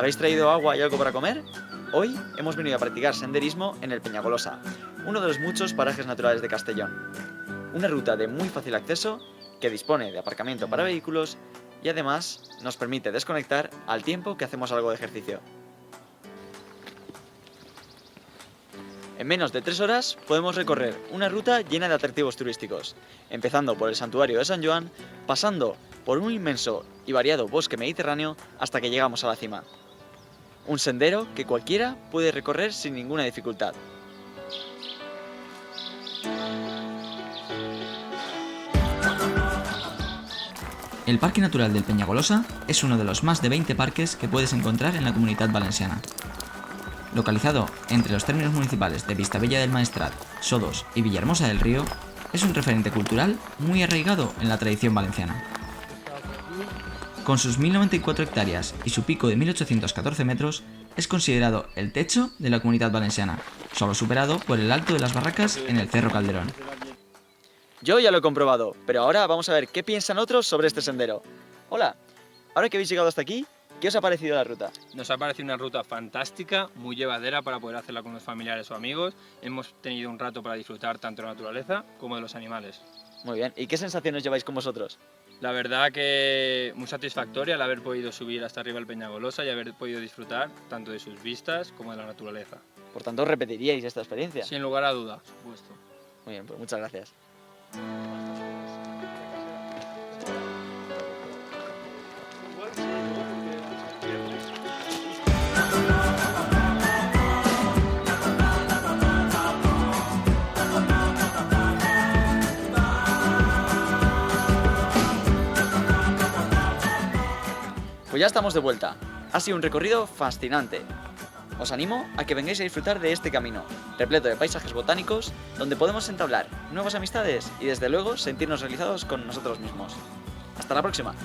¿Habéis traído agua y algo para comer? Hoy hemos venido a practicar senderismo en el Peñagolosa, uno de los muchos parajes naturales de Castellón. Una ruta de muy fácil acceso que dispone de aparcamiento para vehículos y además nos permite desconectar al tiempo que hacemos algo de ejercicio. En menos de 3 horas podemos recorrer una ruta llena de atractivos turísticos, empezando por el santuario de San Joan, pasando por un inmenso y variado bosque mediterráneo hasta que llegamos a la cima. Un sendero que cualquiera puede recorrer sin ninguna dificultad. El Parque Natural del Peñagolosa es uno de los más de 20 parques que puedes encontrar en la Comunitat Valenciana. Localizado entre los términos municipales de Vistabella del Maestrat, Xodos y Villahermosa del Río, es un referente cultural muy arraigado en la tradición valenciana. Con sus 1094 hectáreas y su pico de 1814 metros, es considerado el techo de la Comunitat Valenciana, solo superado por el Alto de las Barracas en el Cerro Calderón. Yo ya lo he comprobado, pero ahora vamos a ver qué piensan otros sobre este sendero. Hola, ahora que habéis llegado hasta aquí, ¿qué os ha parecido la ruta? Nos ha parecido una ruta fantástica, muy llevadera para poder hacerla con los familiares o amigos. Hemos tenido un rato para disfrutar tanto de la naturaleza como de los animales. Muy bien, ¿y qué sensaciones lleváis con vosotros? La verdad que muy satisfactoria el haber podido subir hasta arriba el Peñagolosa y haber podido disfrutar tanto de sus vistas como de la naturaleza. Por tanto, repetiríais esta experiencia. Sin lugar a dudas, por supuesto. Muy bien, pues muchas gracias. Pues ya estamos de vuelta. Ha sido un recorrido fascinante. Os animo a que vengáis a disfrutar de este camino, repleto de paisajes botánicos, donde podemos entablar nuevas amistades y desde luego sentirnos realizados con nosotros mismos. ¡Hasta la próxima!